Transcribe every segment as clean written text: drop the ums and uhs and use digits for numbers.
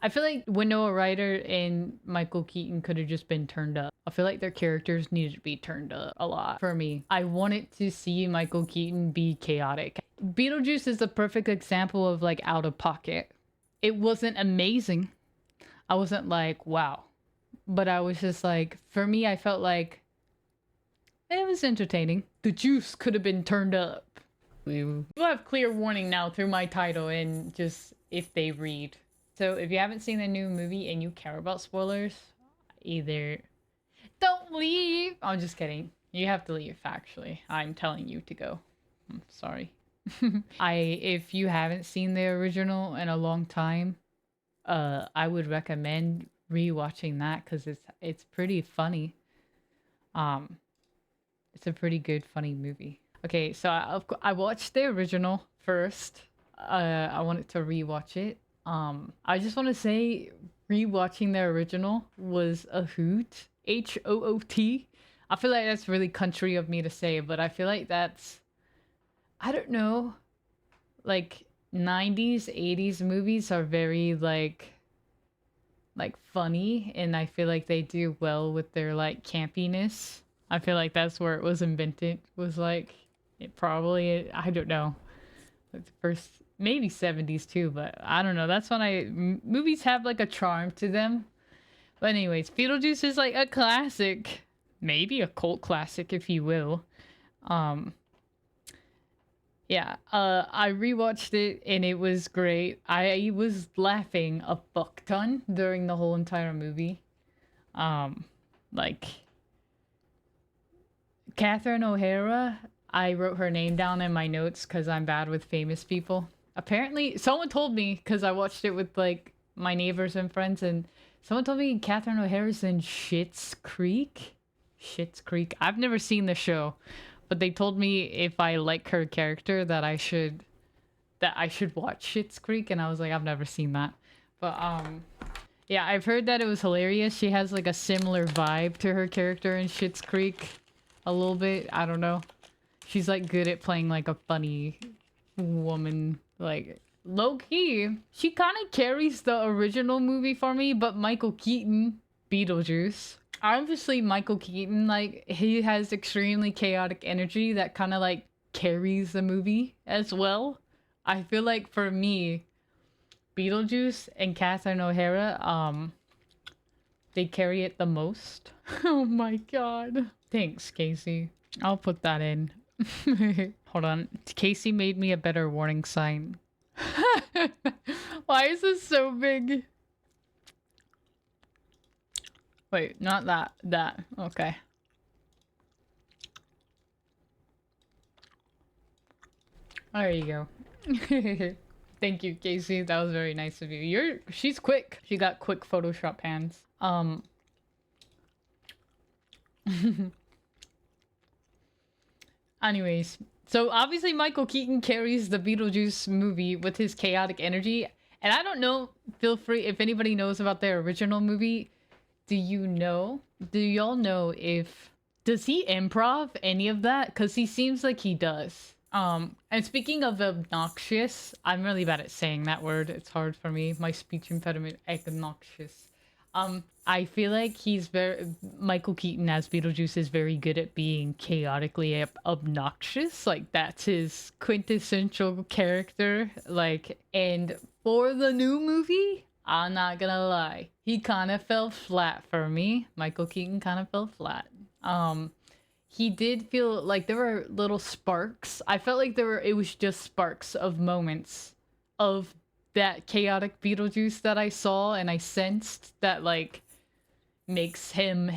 I feel like Winona Ryder and Michael Keaton could have just been turned up. I feel like their characters needed to be turned up a lot for me. I wanted to see Michael Keaton be chaotic. Beetlejuice is the perfect example of like out of pocket. It wasn't amazing. I wasn't like, wow. But I was just like, for me, I felt like it was entertaining. The juice could have been turned up. You have clear warning now through my title and just if they read. So if you haven't seen the new movie and you care about spoilers, either don't leave. I'm just kidding. You have to leave, actually. I'm telling you to go. I'm sorry. If you haven't seen the original in a long time, I would recommend rewatching that because it's pretty funny. It's a pretty good funny movie. Okay, so I watched the original first. I wanted to rewatch it. I just want to say rewatching the original was a hoot. HOOT. I feel like that's really country of me to say, but I feel like that's, I don't know, like 90s, 80s movies are very like funny, and I feel like they do well with their like campiness. I feel like that's where it was invented. Was like it probably, I don't know, like the first maybe 70s too, but I don't know. That's when movies have like a charm to them. But anyways, Beetlejuice is like a classic, maybe a cult classic if you will. Yeah, I rewatched it and it was great. I was laughing a fuck ton during the whole entire movie. Like Catherine O'Hara, I wrote her name down in my notes because I'm bad with famous people. Apparently, someone told me because I watched it with like my neighbors and friends, and someone told me Catherine O'Hara's in Schitt's Creek. Schitt's Creek. I've never seen the show, but they told me if I like her character that I should watch Schitt's Creek, and I was like, I've never seen that. But yeah, I've heard that it was hilarious. She has like a similar vibe to her character in Schitt's Creek, a little bit. I don't know. She's like good at playing like a funny woman, like low key. She kind of carries the original movie for me, but Michael Keaton, Beetlejuice. Obviously, Michael Keaton, like he has extremely chaotic energy that kind of like carries the movie as well. I feel like for me, Beetlejuice and Catherine O'Hara, they carry it the most. Oh my god. Thanks, Casey. I'll put that in. Hold on. Casey made me a better warning sign. Why is this so big? Wait, not that. That. Okay. There you go. Thank you, Casey. That was very nice of you. She's quick. She got quick Photoshop hands. Anyways, so obviously Michael Keaton carries the Beetlejuice movie with his chaotic energy. And I don't know, feel free if anybody knows about their original movie. Do y'all know if does he improv any of that? Cuz he seems like he does. And speaking of obnoxious, I'm really bad at saying that word. It's hard for me. My speech impediment, obnoxious. I feel like Michael Keaton as Beetlejuice is very good at being chaotically obnoxious. Like that's his quintessential character. Like, and for the new movie, I'm not gonna lie, he kind of fell flat for me. Michael Keaton kind of fell flat. He did feel like there were little sparks. I felt like it was just sparks of moments of that chaotic Beetlejuice that I saw and I sensed that like makes him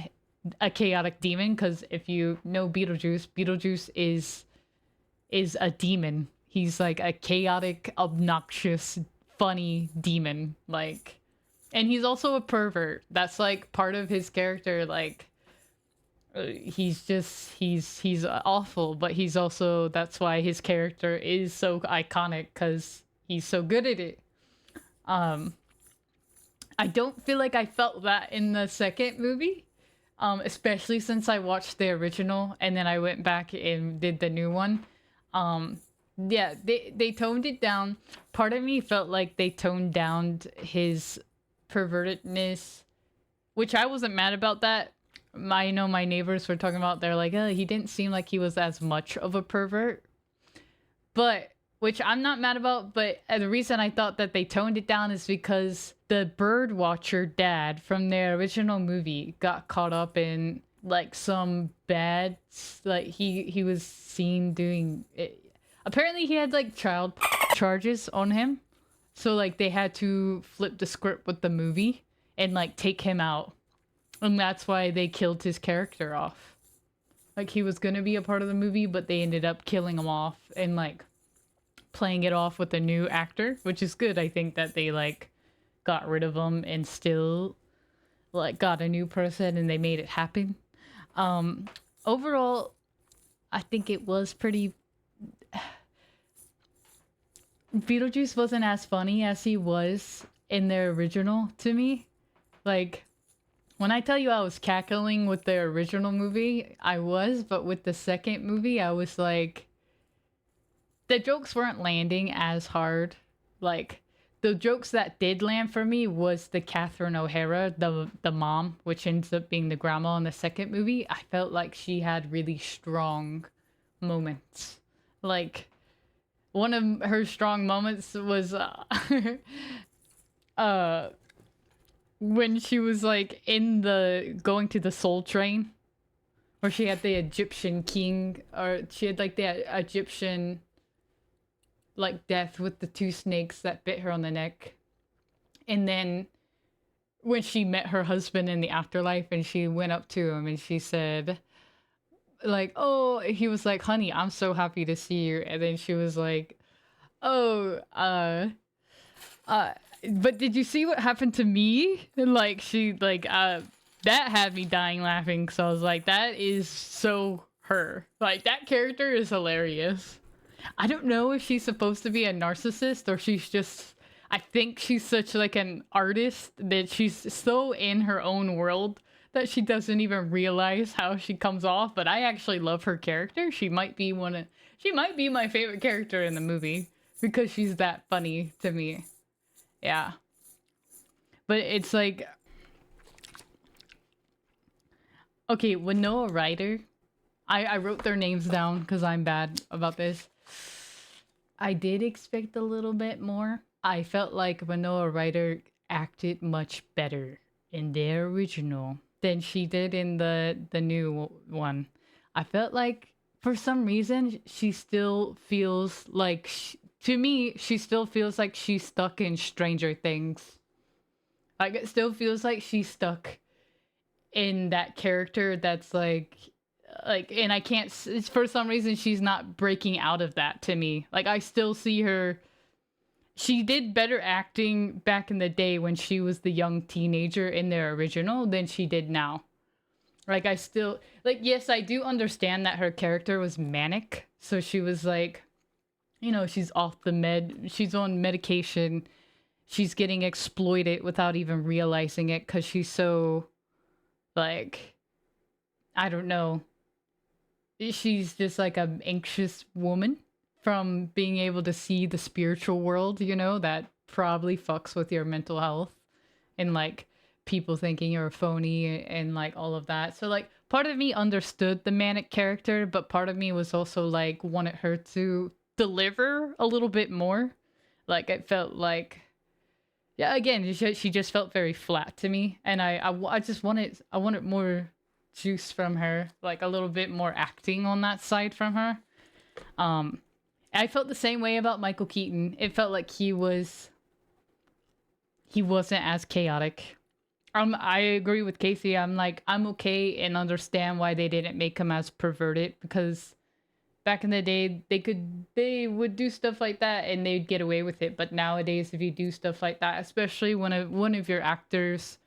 a chaotic demon. Because if you know Beetlejuice is a demon. He's like a chaotic, obnoxious, funny demon. Like, and he's also a pervert. That's like part of his character. Like, he's awful, but he's also, that's why his character is so iconic, because he's so good at it. I don't feel like I felt that in the second movie, especially since I watched the original and then I went back and did the new one. Yeah, they toned it down. Part of me felt like they toned down his pervertedness, which I wasn't mad about that. I know my neighbors were talking about, they're like, he didn't seem like he was as much of a pervert. But, which I'm not mad about, but the reason I thought that they toned it down is because the bird watcher dad from their original movie got caught up in like some bad, like he was seen doing it. Apparently he had like child charges on him. So like they had to flip the script with the movie and like take him out. And that's why they killed his character off. Like he was gonna be a part of the movie, but they ended up killing him off and like playing it off with a new actor, which is good. I think that they like got rid of him and still like got a new person and they made it happen. Overall, I think it was pretty. Beetlejuice wasn't as funny as he was in their original to me. Like, when I tell you I was cackling with the original movie, I was, but with the second movie, I was like, the jokes weren't landing as hard. Like, the jokes that did land for me was the Catherine O'Hara, the mom, which ends up being the grandma in the second movie. I felt like she had really strong moments. Like, one of her strong moments was when she was like in the going to the Soul Train, where she had the Egyptian king, or she had like the Egyptian like death with the two snakes that bit her on the neck. And then when she met her husband in the afterlife and she went up to him and she said, like, oh, he was like, honey, I'm so happy to see you. And then she was like, oh, but did you see what happened to me? And like, she, like, that had me dying laughing. So I was like, that is so her. Like, that character is hilarious. I don't know if she's supposed to be a narcissist or she's just, I think she's such like an artist that she's so in her own world that she doesn't even realize how she comes off. But I actually love her character. She might be my favorite character in the movie because she's that funny to me. Yeah. But it's like, okay, Winona Ryder, I wrote their names down because I'm bad about this. I did expect a little bit more. I felt like Winona Ryder acted much better in their original than she did in the new one. I felt like for some reason she still feels like to me she still feels like she's stuck in Stranger Things. Like it still feels like she's stuck in that character that's like and I can't, for some reason she's not breaking out of that to me. Like I still see her, she did better acting back in the day when she was the young teenager in their original than she did now. Like I still, like, yes, I do understand that her character was manic, so she was like, you know, she's off the she's on medication, she's getting exploited without even realizing it because she's so, like, I don't know, she's just like an anxious woman from being able to see the spiritual world, you know, that probably fucks with your mental health and like people thinking you're a phony and like all of that. So like part of me understood the manic character, but part of me was also like wanted her to deliver a little bit more. Like it felt like, yeah, again, she just felt very flat to me, and I just wanted more juice from her, like a little bit more acting on that side from her. I felt the same way about Michael Keaton. It felt like he wasn't as chaotic. I agree with Casey. I'm like, I'm okay and understand why they didn't make him as perverted, because back in the day they would do stuff like that and they'd get away with it. But nowadays, if you do stuff like that, especially when one of your actors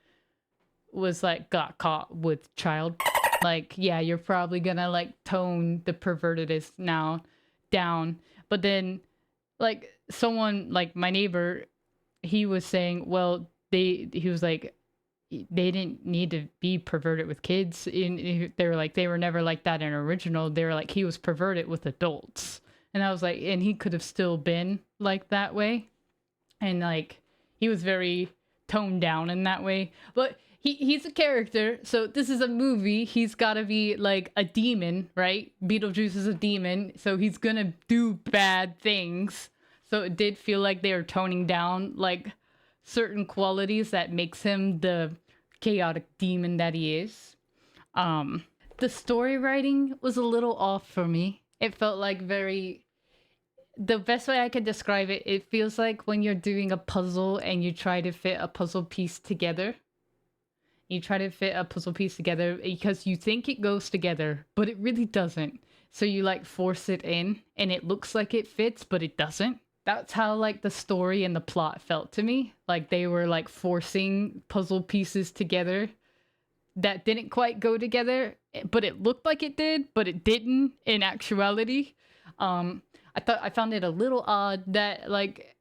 was like got caught with child, like, yeah, you're probably gonna like tone the pervertedness now down. But then like someone like my neighbor, he was saying, well, he was like, they didn't need to be perverted with kids. They were like, they were never like that in original. They were like, he was perverted with adults. And I was like, and he could have still been like that way. And like, he was very toned down in that way. But he's a character, so this is a movie. He's got to be like a demon, right? Beetlejuice is a demon, so he's gonna do bad things. So it did feel like they were toning down like certain qualities that makes him the chaotic demon that he is. The story writing was a little off for me. It felt like very, the best way I can describe it, it feels like when you're doing a puzzle and you try to fit a puzzle piece together. You try to fit a puzzle piece together because you think it goes together, but it really doesn't. So you like force it in and it looks like it fits, but it doesn't. That's how like the story and the plot felt to me. Like they were like forcing puzzle pieces together that didn't quite go together, but it looked like it did, but it didn't in actuality. I found it a little odd that like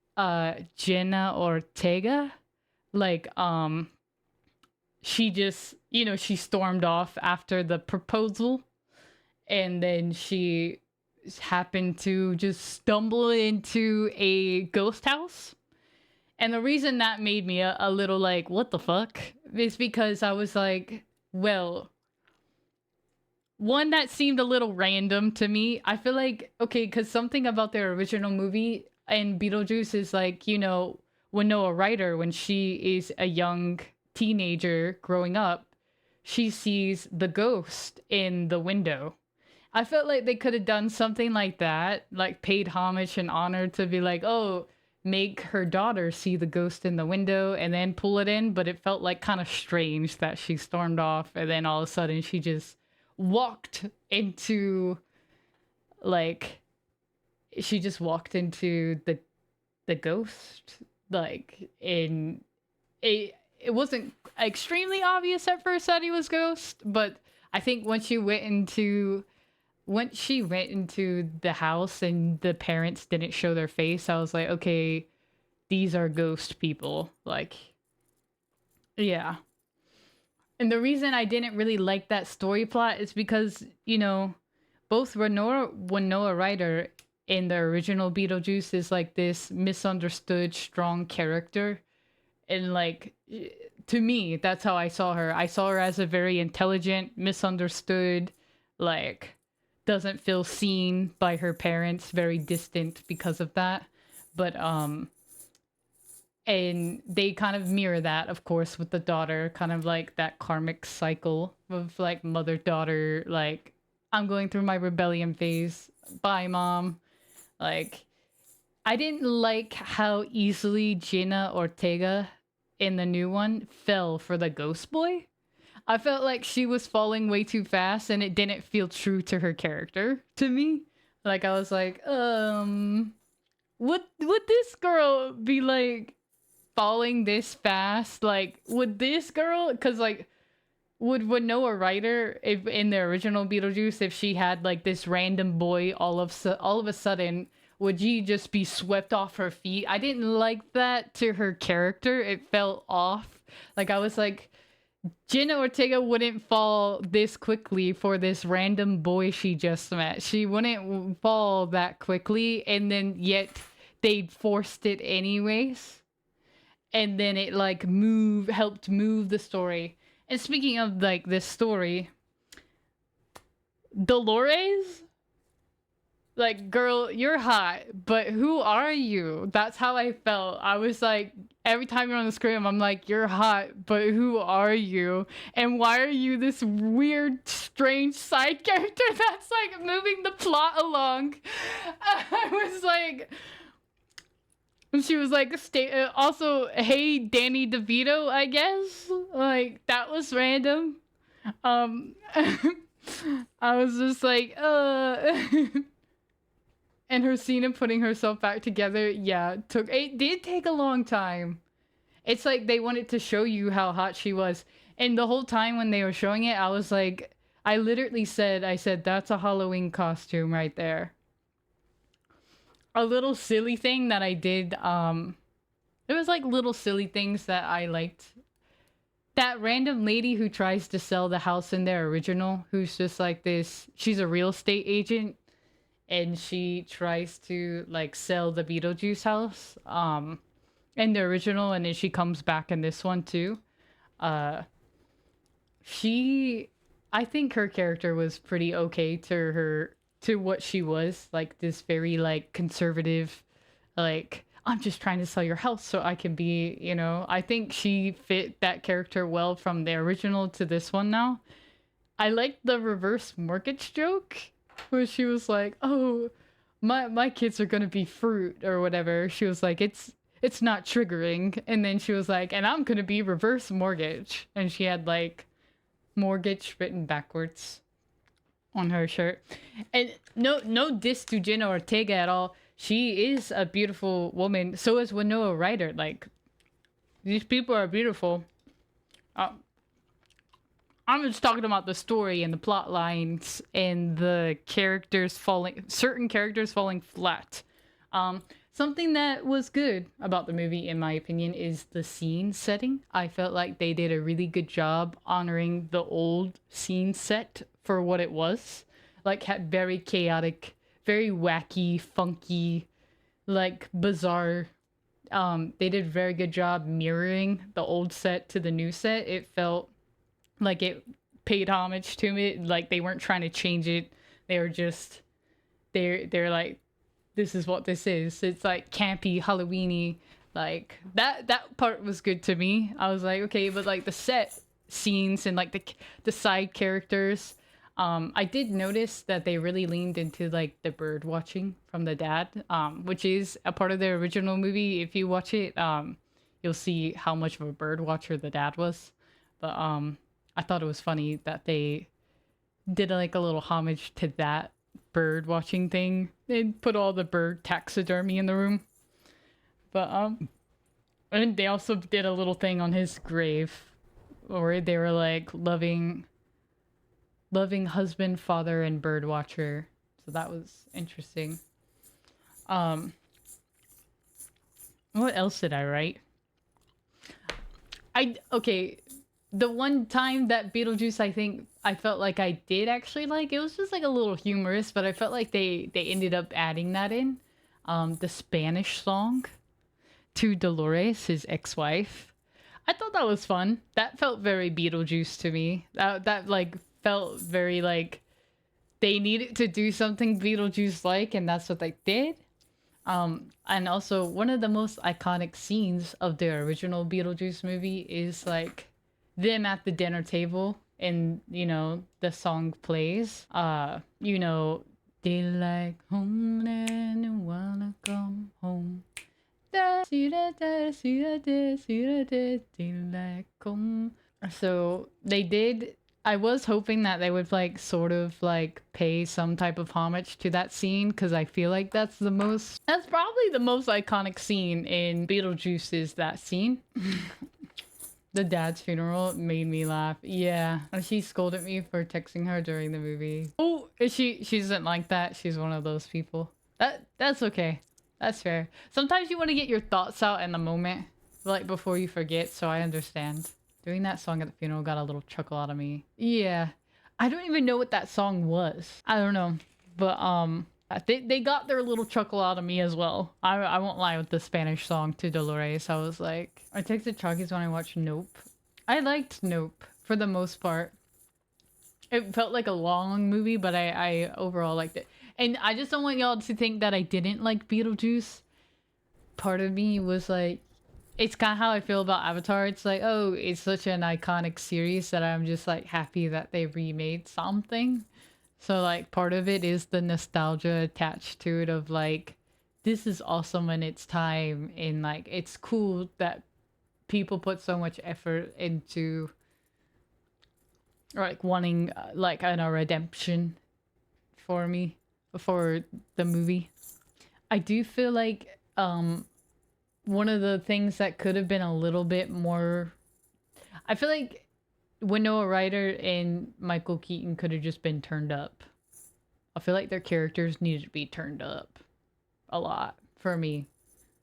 Jenna Ortega, like she just, you know, she stormed off after the proposal, and then she happened to just stumble into a ghost house. And the reason that made me a little like, what the fuck? Is because I was like, well, one that seemed a little random to me. I feel like, okay, because something about their original movie and Beetlejuice is like, you know, Winona Ryder, when she is a young teenager growing up, she sees the ghost in the window. I felt like they could have done something like that, like paid homage and honor to be like, oh, make her daughter see the ghost in the window and then pull it in. But it felt like kind of strange that she stormed off and then all of a sudden she just walked into, like, she just walked into the ghost, like, in a, it wasn't extremely obvious at first that he was ghost, but I think once she went into the house and the parents didn't show their face, I was like, okay, these are ghost people. Like, yeah. And the reason I didn't really like that story plot is because, you know, both Winona Ryder in the original Beetlejuice is like this misunderstood, strong character. And like, to me, that's how I saw her. I saw her as a very intelligent, misunderstood, like, doesn't feel seen by her parents, very distant because of that. But and they kind of mirror that, of course, with the daughter, kind of like that karmic cycle of like mother daughter, like, I'm going through my rebellion phase, bye mom. Like, I didn't like how easily Gina Ortega in the new one fell for the ghost boy. I felt like she was falling way too fast and it didn't feel true to her character to me. Like, I was like, would this girl be like falling this fast? Like, would this girl, because like, would Winona Ryder, if in the original Beetlejuice, if she had like this random boy all of a sudden, would she just be swept off her feet? I didn't like that to her character. It felt off. Like, I was like, Jenna Ortega wouldn't fall this quickly for this random boy she just met. She wouldn't fall that quickly, and then yet they forced it anyways. And then it like helped move the story. And speaking of like this story, Dolores, like, girl, you're hot, but who are you? That's how I felt. I was like, every time you're on the screen, I'm like, you're hot, but who are you? And why are you this weird, strange side character that's like moving the plot along? I was like, she was like, also, hey, Danny DeVito, I guess. Like, that was random. I was just like, And her scene of putting herself back together, yeah, it did take a long time. It's like they wanted to show you how hot she was. And the whole time when they were showing it, I was like, I literally said, that's a Halloween costume right there. A little silly thing that I did, there was like little silly things that I liked. That random lady who tries to sell the house in their original, who's just like this, she's a real estate agent. And she tries to like sell the Beetlejuice house. in the original, and then she comes back in this one too. Uh, she, I think her character was pretty okay to what she was, like this very like conservative, like I'm just trying to sell your house so I can be, you know. I think she fit that character well from the original to this one now. I like the reverse mortgage joke where she was like, "Oh, my kids are gonna be fruit or whatever." She was like, "It's not triggering," and then she was like, "And I'm gonna be reverse mortgage," and she had like mortgage written backwards on her shirt. And no diss to Jenna Ortega at all. She is a beautiful woman. So is Winona Ryder. Like these people are beautiful. Uh, I'm just talking about the story and the plot lines and the characters certain characters falling flat. Something that was good about the movie, in my opinion, is the scene setting. I felt like they did a really good job honoring the old scene set for what it was. Like, had very chaotic, very wacky, funky, like bizarre. They did a very good job mirroring the old set to the new set. It felt like it paid homage to it. Like they weren't trying to change it. They were just they're like, this is what this is. It's like campy, Halloweeny. Like that part was good to me. I was like, okay, but like the set scenes and like the side characters, I did notice that they really leaned into like the bird watching from the dad, which is a part of the original movie. If you watch it, you'll see how much of a bird watcher the dad was. But I thought it was funny that they did like a little homage to that bird watching thing and put all the bird taxidermy in the room. But and they also did a little thing on his grave where they were like loving husband, father, and bird watcher. So that was interesting. Um what else did I write? Okay, the one time that Beetlejuice, I think I felt like I did actually like, it was just like a little humorous, but I felt like they ended up adding that in. The Spanish song to Dolores, his ex-wife. I thought that was fun. That felt very Beetlejuice to me. That like felt very like they needed to do something Beetlejuice like, and that's what they did. And also one of the most iconic scenes of the original Beetlejuice movie is like them at the dinner table and you know the song plays. You know, they like home and you wanna come home. So they did. I was hoping that they would like sort of like pay some type of homage to that scene because I feel like that's probably the most iconic scene in Beetlejuice is that scene. The dad's funeral made me laugh. Yeah, and she scolded me for texting her during the movie. Oh, she doesn't like that. She's one of those people. That's okay. That's fair. Sometimes you want to get your thoughts out in the moment, like before you forget. So I understand. Doing that song at the funeral got a little chuckle out of me. Yeah, I don't even know what that song was. I don't know, but they got their little chuckle out of me as well. I won't lie with the Spanish song to Dolores. I was like, I texted Chalkies when I watched Nope. I liked Nope for the most part. It felt like a long movie, but I overall liked it. And I just don't want y'all to think that I didn't like Beetlejuice. Part of me was like, it's kind of how I feel about Avatar. It's like, oh, it's such an iconic series that I'm just like happy that they remade something. So like part of it is the nostalgia attached to it of like, this is awesome in its time. And like, it's cool that people put so much effort into like wanting like a redemption for me for the movie. I do feel like one of the things that could have been a little bit more, I feel like Winona Ryder and Michael Keaton could have just been turned up. I feel like their characters needed to be turned up a lot for me.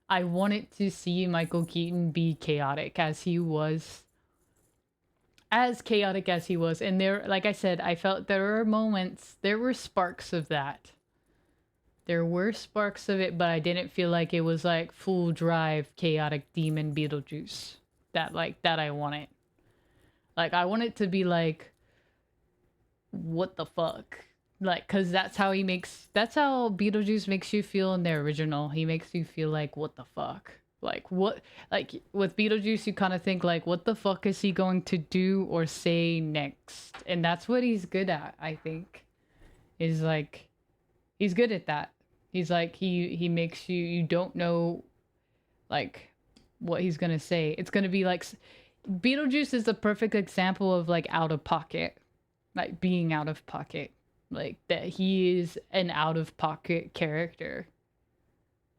I wanted to see Michael Keaton be chaotic as he was. As chaotic as he was. And there, like I said, I felt there were moments, there were sparks of that. There were sparks of it, but I didn't feel like it was like full drive chaotic demon Beetlejuice that I wanted. Like I want it to be like what the fuck? Like cuz that's how Beetlejuice makes you feel in the original. He makes you feel like what the fuck? Like what like with Beetlejuice you kind of think like what the fuck is he going to do or say next? And that's what he's good at, I think. Is like he's good at that. He's like he makes you don't know like what he's going to say. It's going to be like Beetlejuice is the perfect example of like out of pocket, like being out of pocket, like that he is an out of pocket character,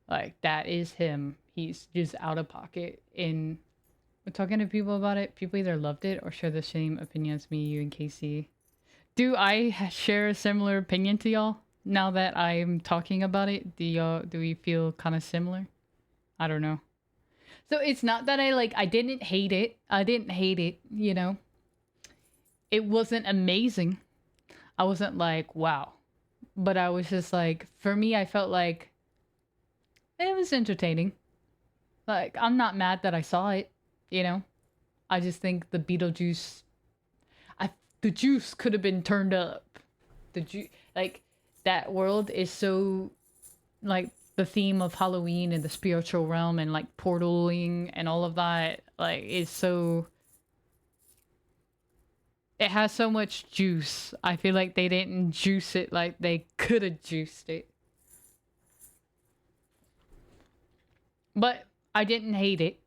like that is him. He's just out of pocket. In we're talking to people about it, people either loved it or share the same opinion as me, you, and Casey. Do I share a similar opinion to y'all now that I'm talking about it? Do we feel kind of similar? I don't know. So it's not that I didn't hate it. I didn't hate it, you know. It wasn't amazing. I wasn't like, wow. But I was just like, for me, I felt like it was entertaining. Like, I'm not mad that I saw it, you know? I just think the Beetlejuice, I, the juice could have been turned up. Like, that world is so, like, the theme of Halloween and the spiritual realm and, like, portaling and all of that, like, is so it has so much juice. I feel like they didn't juice it like they could have juiced it. But I didn't hate it.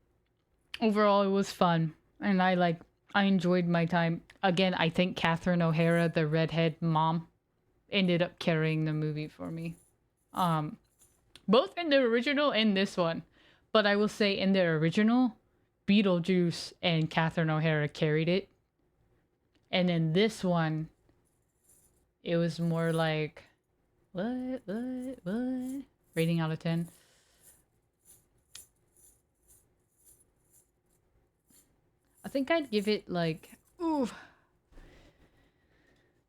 Overall, it was fun. And I enjoyed my time. Again, I think Catherine O'Hara, the redhead mom, ended up carrying the movie for me. Um, both in the original and this one. But I will say in the original, Beetlejuice and Catherine O'Hara carried it. And in this one, it was more like what? Rating out of 10. I think I'd give it like ooh.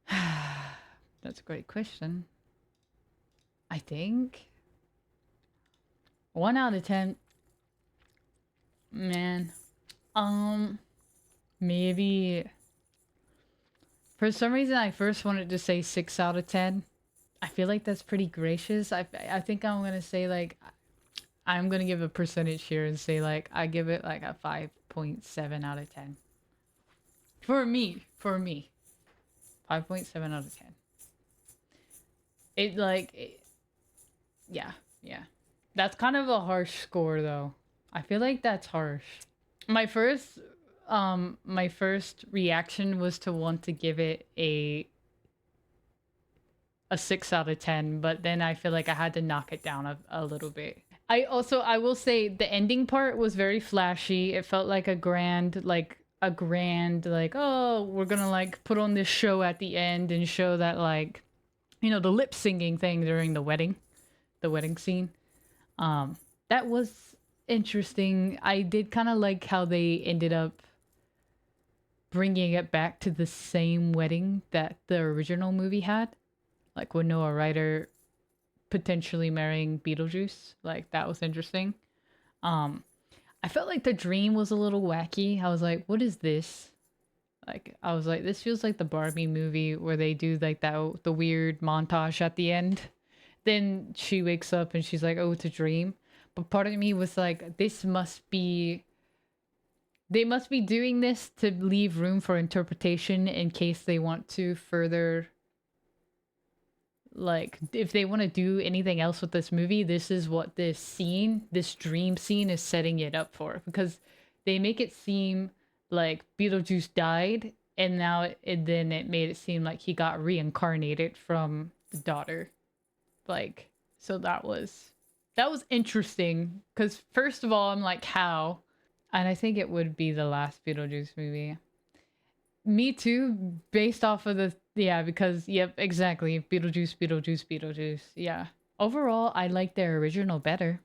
That's a great question. I think 1 out of 10. Man. Um maybe for some reason I first wanted to say 6 out of 10. I feel like that's pretty gracious. I think I'm going to say like I'm going to give a percentage here and say like I give it like a 5.7 out of 10. For me. 5.7 out of 10. Yeah, yeah. That's kind of a harsh score though. I feel like that's harsh. My first my first reaction was to want to give it a 6 out of 10, but then I feel like I had to knock it down a little bit. I will say the ending part was very flashy. It felt like a grand like oh we're gonna like put on this show at the end and show that like you know the lip singing thing during the wedding scene. That was interesting. I did kind of like how they ended up bringing it back to the same wedding that the original movie had, like Winona Ryder potentially marrying Beetlejuice. Like that was interesting. Um, I felt like the dream was a little wacky. I was like, what is this? Like I was like, this feels like the Barbie movie where they do like that the weird montage at the end. Then she wakes up and she's like, oh, it's a dream. But part of me was like, they must be doing this to leave room for interpretation in case they want to further like if they want to do anything else with this movie, this is what this dream scene is setting it up for, because they make it seem like Beetlejuice died and now then it made it seem like he got reincarnated from the daughter. Like so that was interesting because first of all I'm like how, and I think it would be the last Beetlejuice movie. Me too, based off of the yeah, because yep, exactly. Beetlejuice. Yeah. Overall, I like the original better.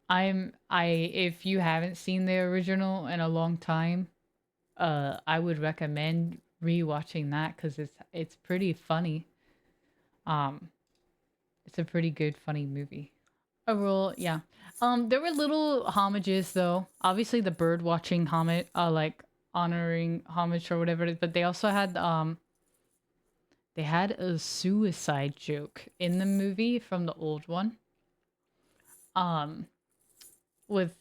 I if you haven't seen the original in a long time, I would recommend rewatching that cuz it's pretty funny. Um It's a pretty good, funny movie. Overall, yeah. There were little homages though. Obviously, the bird watching homage, like honoring homage or whatever. But they had a suicide joke in the movie from the old one. Um, with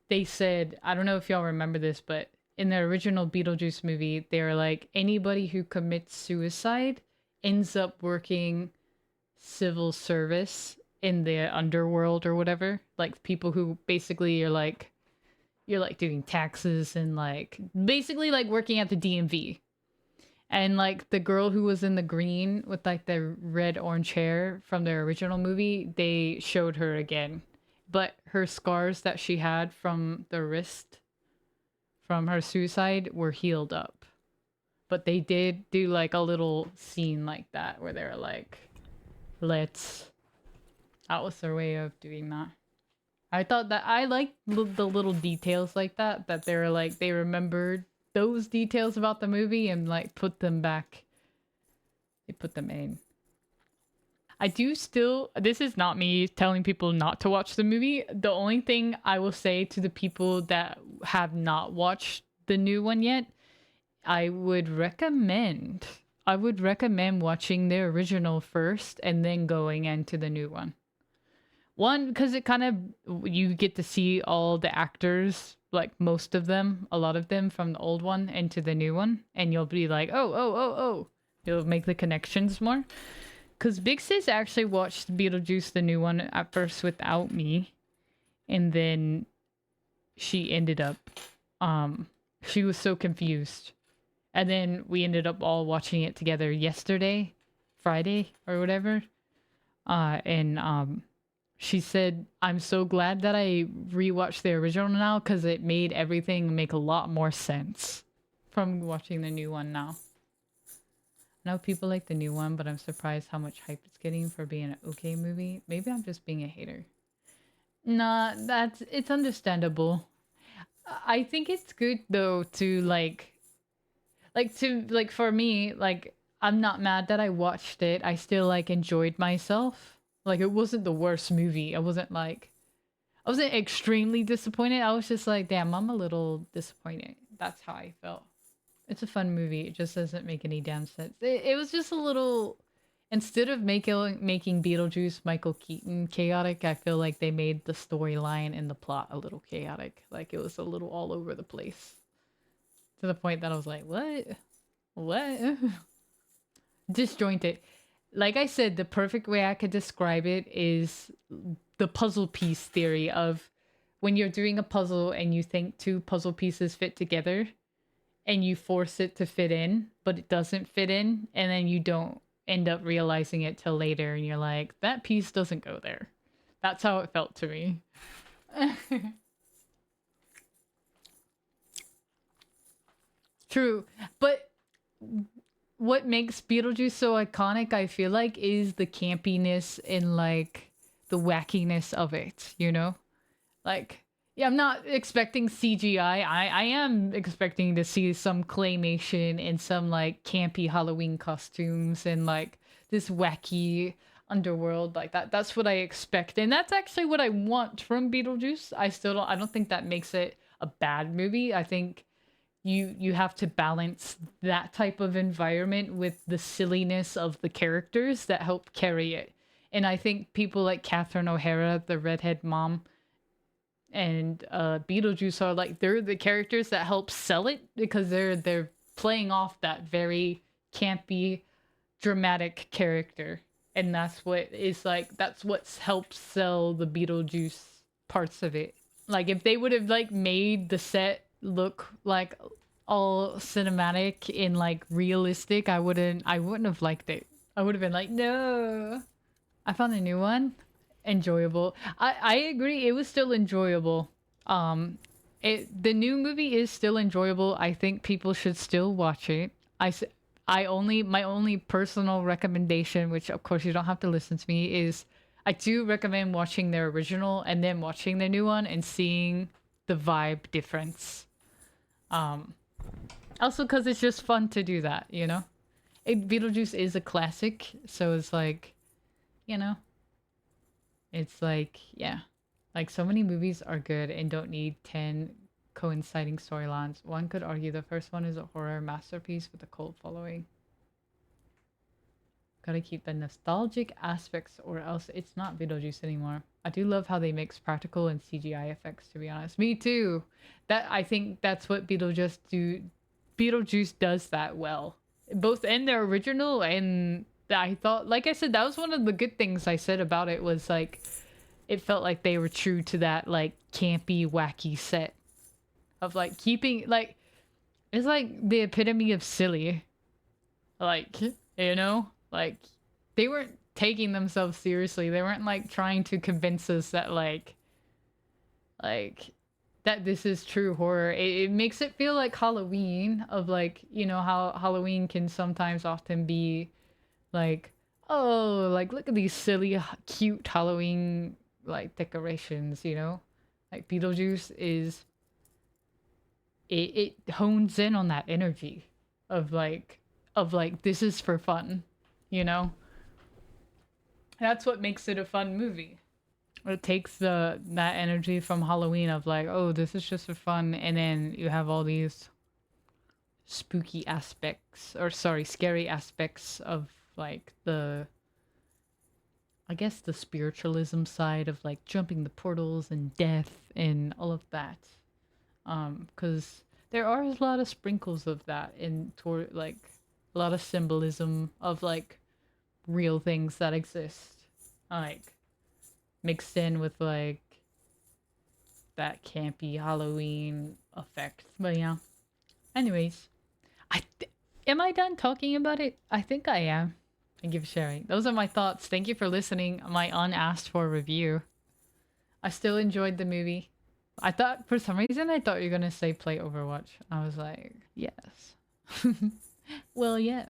they said, I don't know if y'all remember this, but in the original Beetlejuice movie, they're like anybody who commits suicide ends up working civil service in the underworld or whatever. Like people who basically are like you're like doing taxes and like basically like working at the DMV. And like the girl who was in the green with like the red orange hair from the original movie, they showed her again. But her scars that she had from the wrist from her suicide were healed up. But they did do like a little scene like that where they were like, let's. That was their way of doing that. I thought that I liked the little details like that, that they're like, they remembered those details about the movie and like put them back. They put them in. I do still, this is not me telling people not to watch the movie. The only thing I will say to the people that have not watched the new one yet, I would recommend watching the original first and then going into the new one. One, because it kind of, you get to see all the actors, like most of them, a lot of them from the old one into the new one, and you'll be like, oh. You'll make the connections more. Because Big Sis actually watched Beetlejuice, the new one, at first without me, and then she ended up, she was so confused. And then we ended up all watching it together yesterday, Friday, or whatever. And she said, I'm so glad that I rewatched the original now because it made everything make a lot more sense from watching the new one now. I know people like the new one, but I'm surprised how much hype it's getting for being an okay movie. Maybe I'm just being a hater. Nah, it's understandable. I think it's good though to for me, like I'm not mad that I watched it. I still like enjoyed myself. Like it wasn't the worst movie. I wasn't extremely disappointed. I was just like, damn, I'm a little disappointed. That's how I felt. It's a fun movie. It just doesn't make any damn sense. It was just a little. Instead of making Beetlejuice Michael Keaton chaotic, I feel like they made the storyline and the plot a little chaotic. Like it was a little all over the place. To the point that I was like, what? What? Disjointed. Like I said, the perfect way I could describe it is the puzzle piece theory of when you're doing a puzzle and you think two puzzle pieces fit together and you force it to fit in, but it doesn't fit in, and then you don't end up realizing it till later and you're like, that piece doesn't go there. That's how it felt to me. True. But what makes Beetlejuice so iconic, I feel like, is the campiness and like the wackiness of it, you know? Like, yeah, I'm not expecting CGI. I am expecting to see some claymation and some like campy Halloween costumes and like this wacky underworld like that. That's what I expect. And that's actually what I want from Beetlejuice. I don't think that makes it a bad movie. I think you have to balance that type of environment with the silliness of the characters that help carry it. And I think people like Catherine O'Hara, the redhead mom, and Beetlejuice are like they're the characters that help sell it because they're playing off that very campy, dramatic character, and that's what helps sell the Beetlejuice parts of it. Like if they would have like made the set look like all cinematic and like realistic, I wouldn't have liked it. I would have been like, no. I found a new one. Enjoyable. I agree. It was still enjoyable. The new movie is still enjoyable. I think people should still watch it. My only personal recommendation, which of course you don't have to listen to me, is I do recommend watching their original and then watching the new one and seeing the vibe difference. Um, Also because it's just fun to do that, you know. Beetlejuice is a classic, so it's like, you know. It's like, yeah, like so many movies are good and don't need 10 coinciding storylines. One could argue the first one is a horror masterpiece with a cult following. Gotta keep the nostalgic aspects or else it's not Beetlejuice anymore. I do love how they mix practical and CGI effects, to be honest. Me too. That I think that's what Beetlejuice does that well. Both in their original and I thought, like I said, that was one of the good things I said about it was like it felt like they were true to that like campy, wacky set of like keeping like it's like the epitome of silly. Like, you know? Like they weren't taking themselves seriously. They weren't like trying to convince us that like that this is true horror. It makes it feel like Halloween of like, you know how Halloween can sometimes often be like, oh, like look at these silly cute Halloween like decorations, you know? Like Beetlejuice is it hones in on that energy of like this is for fun, you know? That's what makes it a fun movie. It takes the that energy from Halloween of like, oh, this is just for fun, and then you have all these spooky aspects, or sorry, scary aspects of like the, I guess the spiritualism side of like jumping the portals and death and all of that. Because there are a lot of sprinkles of that in toward like a lot of symbolism of like real things that exist, like mixed in with like that campy Halloween effect. But yeah. Anyways, am I done talking about it? I think I am. Thank you for sharing. Those are my thoughts. Thank you for listening. My unasked for review. I still enjoyed the movie. I thought for some reason I thought you were gonna say play Overwatch. I was like, yes. Well, yeah.